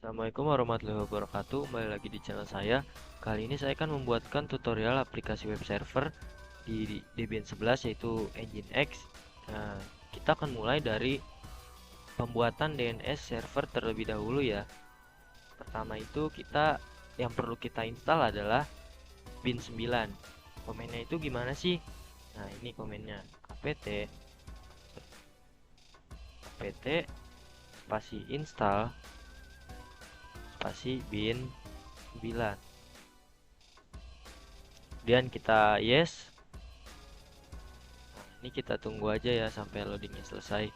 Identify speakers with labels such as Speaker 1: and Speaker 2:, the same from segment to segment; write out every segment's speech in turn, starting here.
Speaker 1: Assalamualaikum warahmatullahi wabarakatuh. Kembali lagi di channel saya. Kali ini saya akan membuatkan tutorial aplikasi web server di Debian 11 yaitu Nginx. Nah, kita akan mulai dari pembuatan DNS server terlebih dahulu ya. Pertama itu yang perlu kita install adalah bin 9. Komennya itu gimana sih? Nah, ini komennya apt spasi install spasi bin 9. Kemudian kita yes. Nah, ini kita tunggu aja ya sampai loadingnya selesai.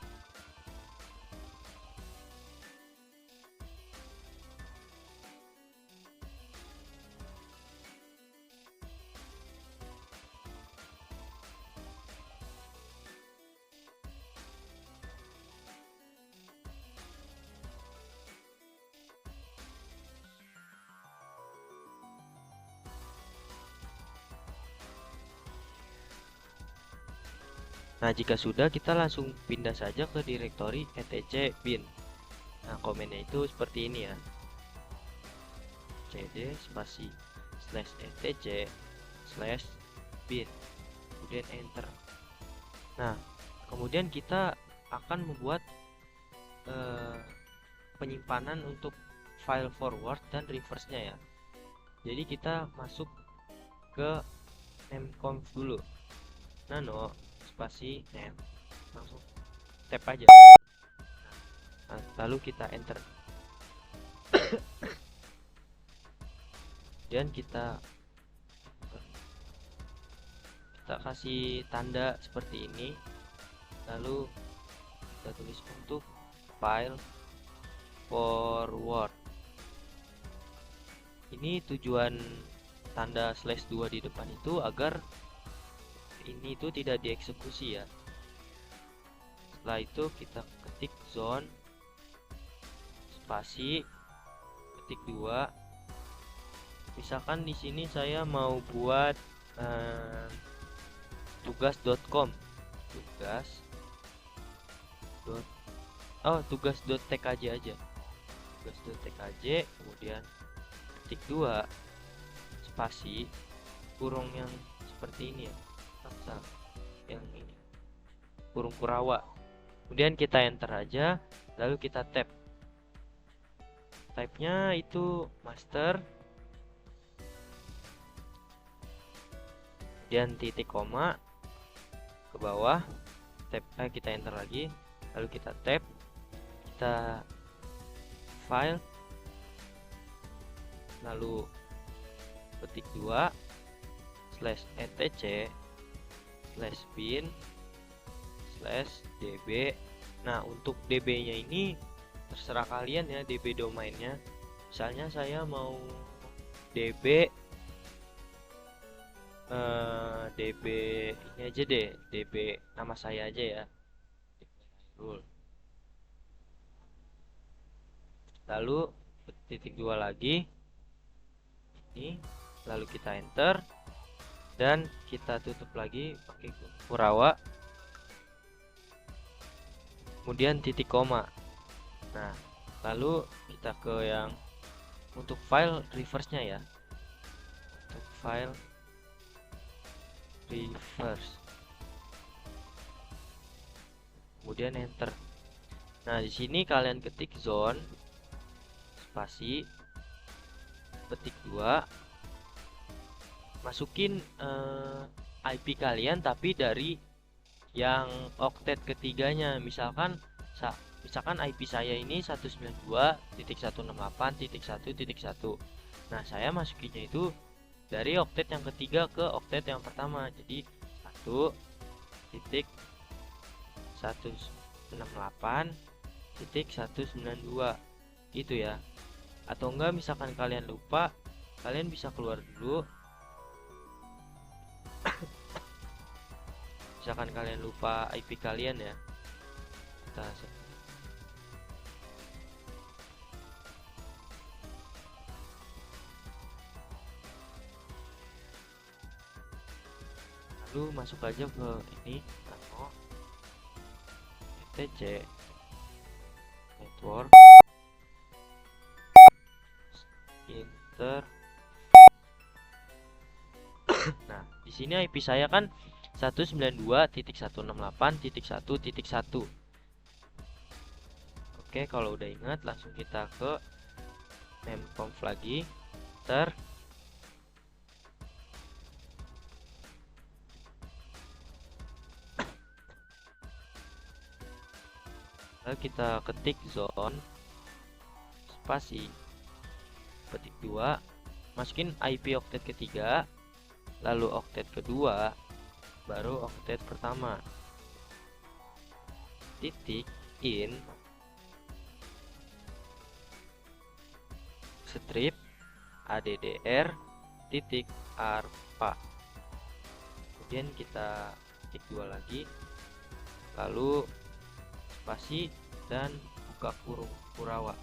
Speaker 1: Nah, jika sudah, kita langsung pindah saja ke direktori etc bin. Nah, komennya itu seperti ini ya. cd spasi slash etc slash bin. Kemudian enter. Nah, kemudian kita akan membuat penyimpanan untuk file forward dan reverse-nya ya. Jadi kita masuk ke nameconf dulu. Nano spasi name, langsung tap aja. Nah, lalu kita enter dan kita kasih tanda seperti ini, lalu kita tulis untuk file forward. Ini tujuan tanda slash 2 di depan itu agar ini itu tidak dieksekusi ya. Setelah itu kita ketik zone spasi ketik 2. Misalkan di sini saya mau buat tugas.com, tugas.tkj aja, tugas.tkj, kemudian ketik 2 spasi kurung yang seperti ini ya, yang ini kurung Kurawa, kemudian kita enter aja, lalu kita type-nya itu master, kemudian titik koma ke bawah, kita enter lagi, lalu kita kita file, lalu ketik 2 slash etc slash bin slash db. Nah, untuk db nya ini terserah kalian ya, db domainnya. Misalnya saya mau db db ini aja deh, db nama saya aja ya, lalu titik 2 lagi ini, lalu kita enter dan kita tutup lagi pakai Kurawa, kemudian titik koma. Nah, lalu kita ke yang untuk file reverse nya ya, untuk file reverse, kemudian enter. Nah, di sini kalian ketik zone spasi ketik 2, masukin IP kalian tapi dari yang oktet ketiganya. Misalkan IP saya ini 192.168.1.1. Nah, saya masukinnya itu dari oktet yang ketiga ke oktet yang pertama, jadi 1.168.192 gitu ya. Atau enggak, misalkan kalian lupa, kalian bisa keluar dulu. Misalkan kalian lupa IP kalian ya, kita lalu masuk aja ke ini nano etc network, enter. Nah, di sini IP saya kan 192.168.1.1. Oke, kalau udah ingat langsung kita ke memconf lagi, enter. Lalu kita ketik zone spasi petik 2, masukin IP oktet ketiga, lalu oktet kedua, baru oktet pertama, titik in strip addr titik arpa. Kemudian kita ketik 2 lagi, lalu spasi dan buka kurung Kurawa,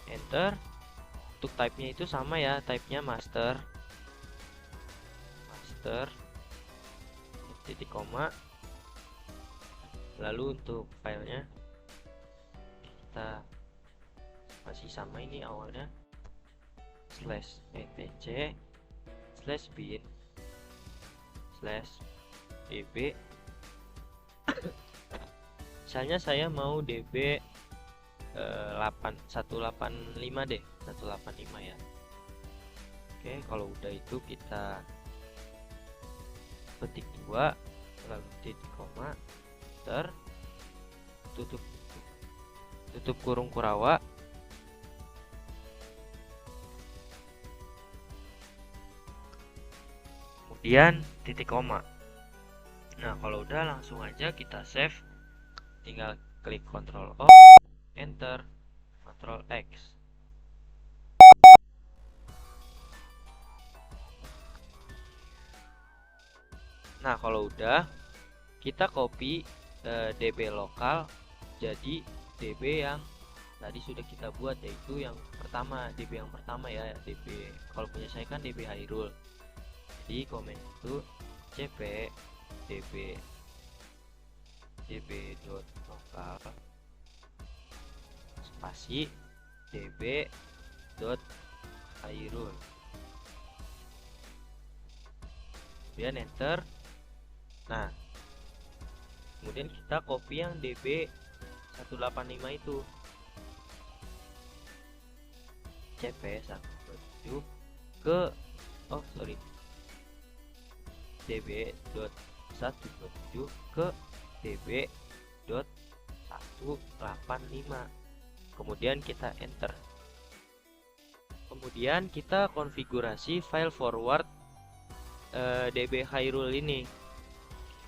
Speaker 1: enter. Untuk type-nya itu sama ya, type-nya master titik koma. Lalu untuk filenya kita masih sama, ini awalnya slash etc slash bin slash db. Misalnya saya mau db 185 deh, 185 ya. Oke, kalau udah itu kita petik 2, lalu titik koma, enter, tutup kurung Kurawa, kemudian titik koma. Nah, kalau udah langsung aja kita save, tinggal klik Ctrl O, enter, Ctrl X. Nah, kalau udah, kita copy DB lokal jadi DB yang tadi sudah kita buat, yaitu yang pertama, DB yang pertama ya, DB kalau punya saya kan DB Hairul. Jadi komen itu cp db.lokal spasi db.hairul, kemudian enter. Nah, kemudian kita copy yang db 185 itu, cp 127 ke db.127 ke db.185, kemudian kita enter. Kemudian kita konfigurasi file forward db Hairul ini.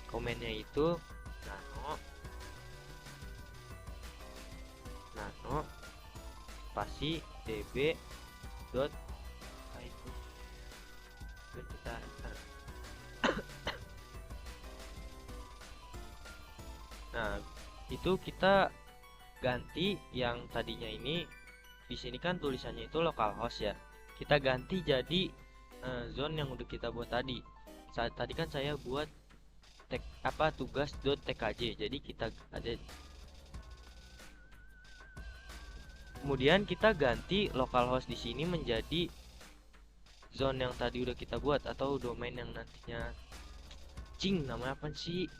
Speaker 1: Komennya itu nano spasi db dot itu, kita enter. Nah, itu kita ganti yang tadinya ini, di sini kan tulisannya itu localhost ya, kita ganti jadi zone yang udah kita buat tadi. Tadi kan saya buat tugas.tkj, jadi kita ada. Kemudian kita ganti localhost di sini menjadi zone yang tadi udah kita buat, atau domain yang nantinya namanya apa sih?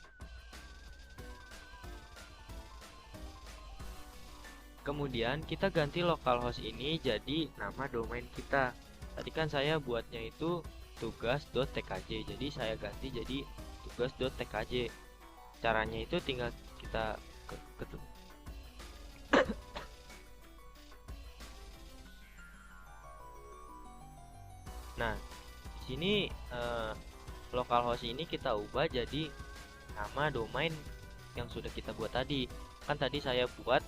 Speaker 1: Kemudian kita ganti localhost ini jadi nama domain kita. Tadi kan saya buatnya itu tugas.tkj, jadi saya ganti jadi tugas.tkj. Caranya itu tinggal kita nah, di sini localhost ini kita ubah jadi nama domain yang sudah kita buat tadi. Kan tadi saya buat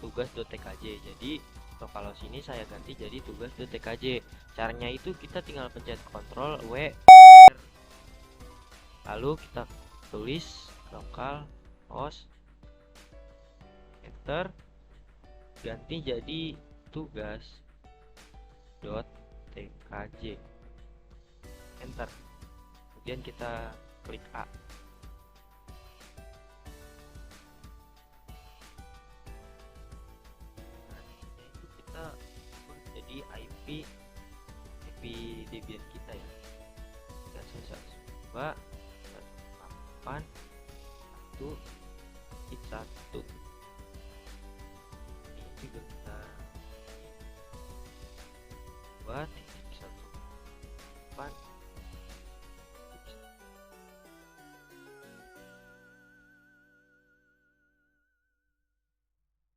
Speaker 1: tugas.tkj, jadi localhost ini saya ganti jadi tugas.tkj. Caranya itu kita tinggal pencet Ctrl W R, lalu kita tulis localhost, enter, ganti jadi tugas.tkj, enter. Kemudian kita klik A. Nah, itu kita jadi IP Debian kita ya. Dan 192 8 1 1 ini juga kita buat 1 8.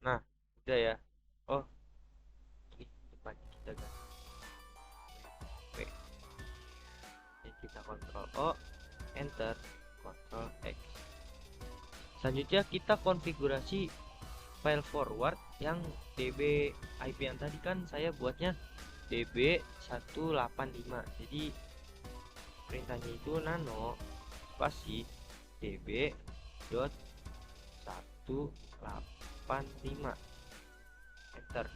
Speaker 1: Nah, udah ya. Oh, ini depannya kita ganti W. Jadi kita Ctrl O, Enter, Ctrl X. Selanjutnya kita konfigurasi file forward yang DB IP yang tadi kan saya buatnya DB 185. Jadi perintahnya itu nano spasi DB dot 185, enter.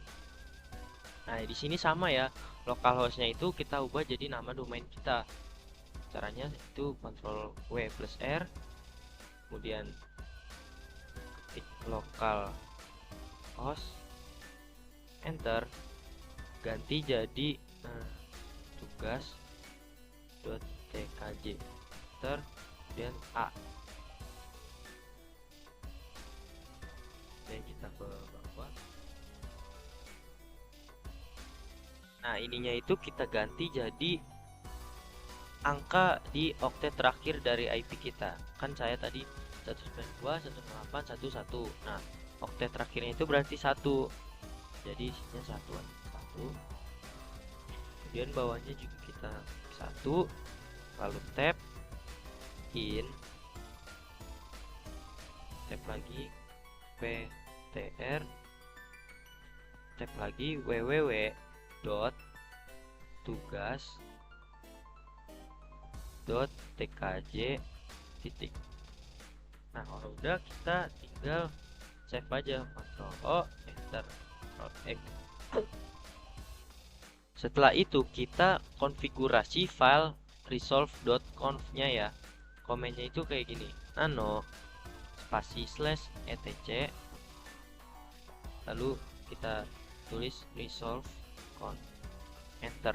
Speaker 1: Nah, di sini sama ya, localhostnya itu kita ubah jadi nama domain kita. Caranya itu Ctrl W plus R, kemudian ketik localhost, enter, ganti jadi tugas.tkj, enter, kemudian A. Dan kita ke bawah. Nah, ininya itu kita ganti jadi angka di oktet terakhir dari IP kita. Kan saya tadi 192.168.11. Nah, oktet terakhirnya itu berarti 1. Jadi isinya 1. Kemudian bawahnya juga kita 1, lalu tab in, tab lagi ptr, tab lagi www dot tugas dot tkj titik. Nah, kalau udah kita tinggal save aja, Ctrl O, enter, Ctrl X. Setelah itu kita konfigurasi file resolve.conf nya ya. Komennya itu kayak gini, nano spasi slash etc, lalu kita tulis resolve conf, enter.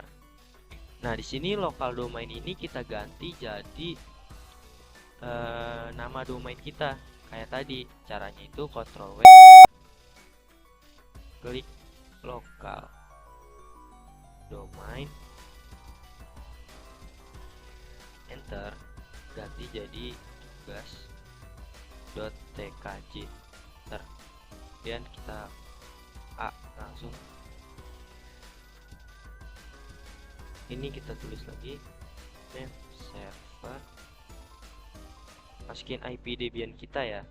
Speaker 1: Nah, di sini lokal domain ini kita ganti jadi nama domain kita kayak tadi. Caranya itu Ctrl W, klik lokal domain, enter, ganti jadi tugas.tkj, enter. Dan kita A langsung. Ini kita tulis lagi name server, masukin IP Debian kita ya.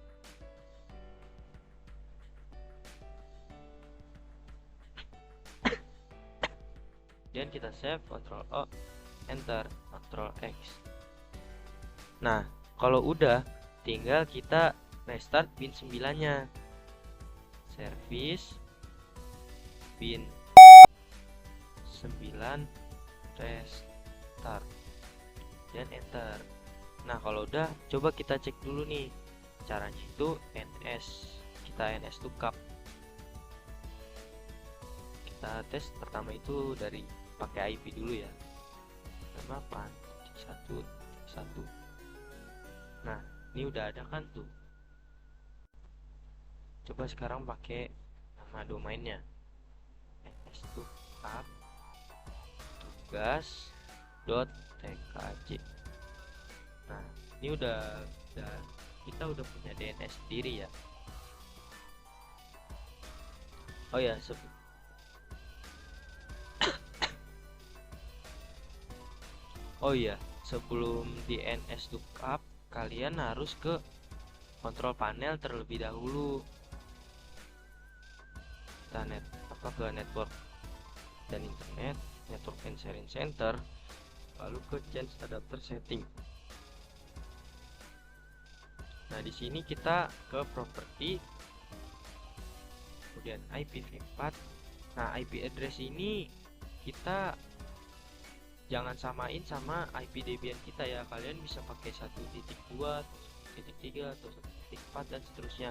Speaker 1: Dan kita save, Ctrl O, enter, Ctrl X. Nah, kalau udah tinggal kita restart bin 9 nya, service bin 9 restart, dan enter. Nah, kalau udah coba kita cek dulu nih. Caranya itu ns, kita ns lookup. Kita tes pertama itu dari pakai IP dulu ya, 8.1.1. Nah, ini udah ada kan tuh. Coba sekarang pakai nama domainnya, ns lookup tugas.tkj. Nah, ini kita udah punya DNS sendiri ya. Oh ya, sebelum DNS lookup kalian harus ke kontrol panel terlebih dahulu. Kita ke network dan internet, network and sharing center, lalu ke change adapter setting. Nah, di sini kita ke property, kemudian IPv4. Nah, IP address ini kita jangan samain sama IP Debian kita ya. Kalian bisa pakai 1.2, 1.3 atau 1.4 dan seterusnya.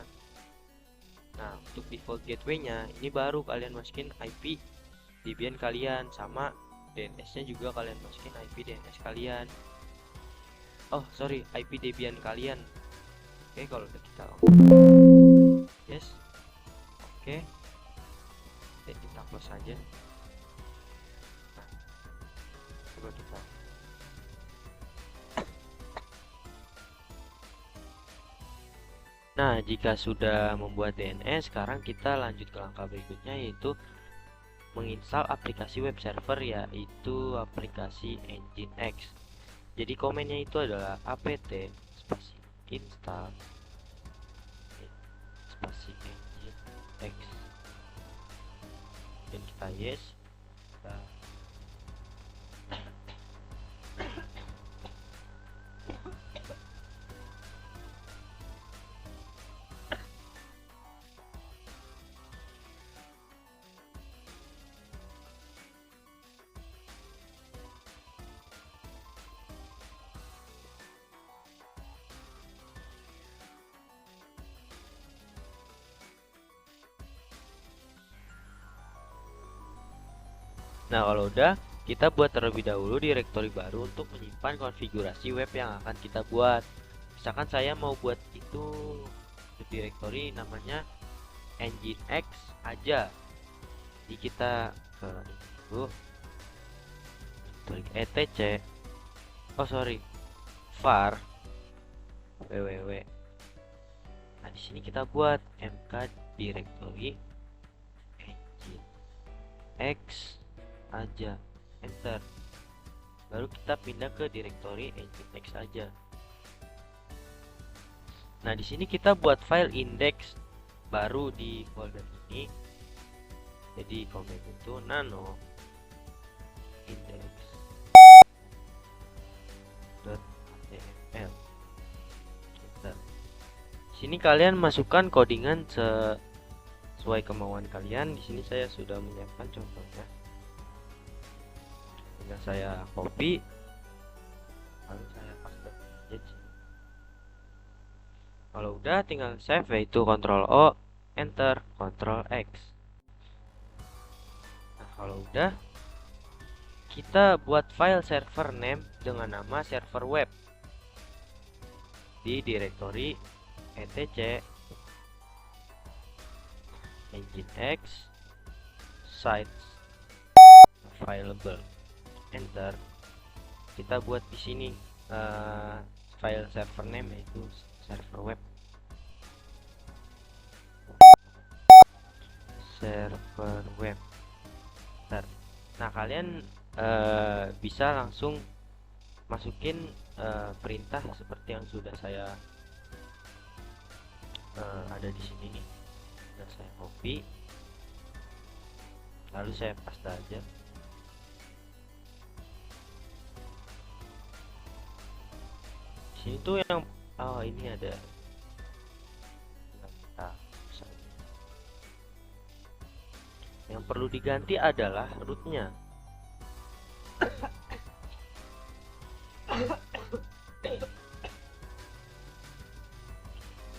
Speaker 1: Nah, untuk default gateway-nya ini baru kalian masukin IP Debian kalian sama DNS nya juga kalian masukin IP DNS kalian, IP Debian kalian. Oke, kalau udah kita yes, oke, dan kita close saja. Nah, coba kita Nah, jika sudah membuat DNS, sekarang kita lanjut ke langkah berikutnya, yaitu menginstal aplikasi web server, yaitu aplikasi Nginx. Jadi komennya itu adalah apt spasi install spasi Nginx, dan kita yes. Nah, kalau udah, kita buat terlebih dahulu direktori baru untuk menyimpan konfigurasi web yang akan kita buat. Misalkan saya mau buat itu direktori namanya Nginx aja. Jadi kita ke dulu, klik etc var www. Nah, di sini kita buat mk directory Nginx aja, enter. Baru kita pindah ke direktori Nginx aja. Nah, di sini kita buat file index baru di folder ini. Jadi komen itu nano index.html. Sini kalian masukkan codingan sesuai kemauan kalian. Di sini saya sudah menyiapkan contohnya. Tinggal saya copy, lalu saya paste di sini. Kalau udah, tinggal save, yaitu Ctrl O, enter, Ctrl X. Nah, kalau udah, kita buat file server name dengan nama server web di direktori etc Nginx sites available, enter. Kita buat di sini file server name, yaitu server web, Nah, kalian bisa langsung masukin perintah seperti yang sudah saya ada di sini nih. Sudah saya copy, lalu saya paste aja. Di sini tuh yang ini ada. Yang perlu diganti adalah rootnya.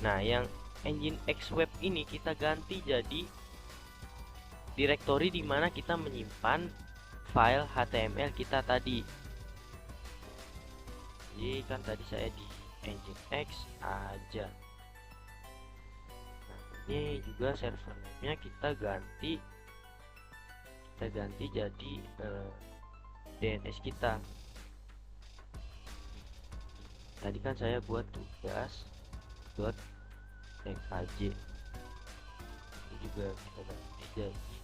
Speaker 1: Nah, yang Nginx web ini kita ganti jadi direktori di mana kita menyimpan file HTML kita tadi. Jadi kan tadi saya di Nginx aja. Nah, ini juga server name-nya kita ganti jadi DNS kita. Tadi kan saya buat tugas.tkj, ini juga kita ganti jadi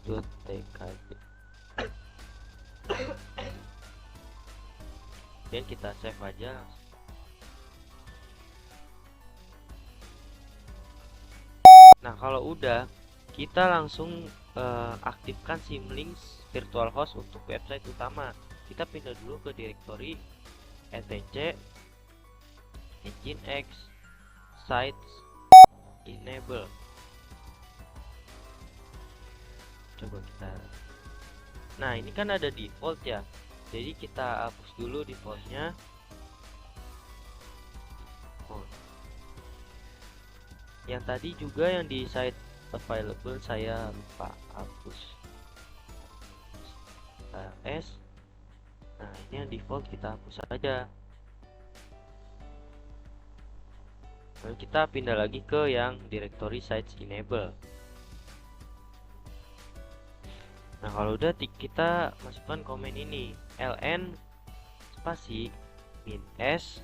Speaker 1: tugas.tkj, dan kita save aja langsung. Nah, kalau udah, kita langsung aktifkan Symlinks virtual host untuk website utama. Kita pindah dulu ke direktori etc Nginx sites enable. Coba kita. Nah, ini kan ada default ya. Jadi kita hapus dulu defaultnya. Yang tadi juga yang di site available saya lupa hapus s. Nah, ini yang default kita hapus saja. Lalu kita pindah lagi ke yang directory sites enable. Nah, kalau udah kita masukkan komen ini ln spasi min s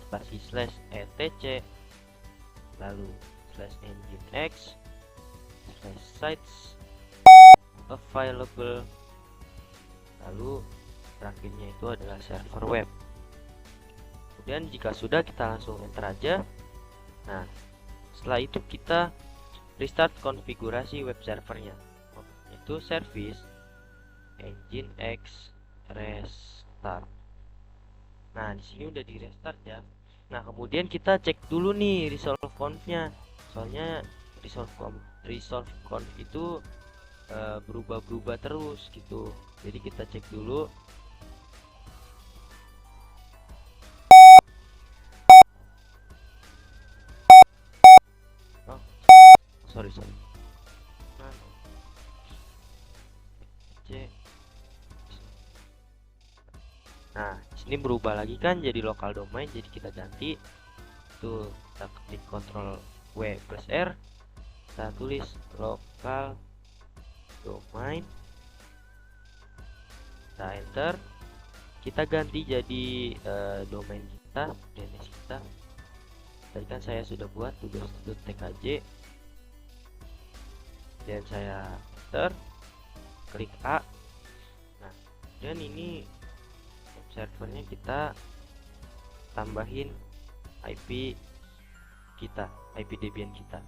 Speaker 1: spasi slash etc lalu slash nginx slash sites available, lalu terakhirnya itu adalah server web. Kemudian jika sudah, kita langsung enter aja. Nah, setelah itu kita restart konfigurasi web servernya, yaitu service nginx restart. Nah, di sini udah di restart ya. Nah, kemudian kita cek dulu nih resolve conf-nya. Soalnya resolve conf itu berubah-berubah terus gitu. Jadi kita cek dulu. Oh, sorry. Nah, sini berubah lagi kan jadi local domain, jadi kita ganti. Tuh, kita ketik Ctrl W plus R, kita tulis local domain, kita enter, kita ganti jadi domain kita, DNS kita. Tadi kan saya sudah buat tugas.tkj, dan saya enter, klik A. Nah, dan ini servernya kita tambahin IP kita, IP Debian kita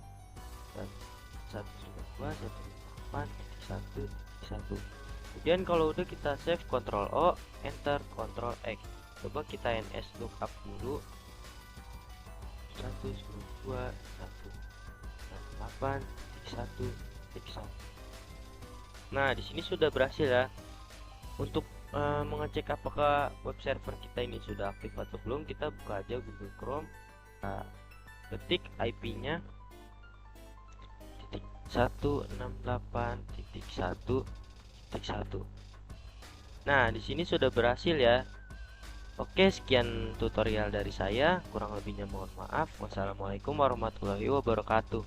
Speaker 1: 192.168.1.1. Kemudian kalau udah kita save, Ctrl O, enter, Ctrl X. Coba kita ns lookup dulu 192.168.1.1. Nah, di sini sudah berhasil ya. Untuk mengecek apakah web server kita ini sudah aktif atau belum, kita buka aja Google Chrome. Nah, ketik IP-nya 168.1.1. Nah, di sini sudah berhasil ya. Oke, sekian tutorial dari saya. Kurang lebihnya mohon maaf. Wassalamualaikum warahmatullahi wabarakatuh.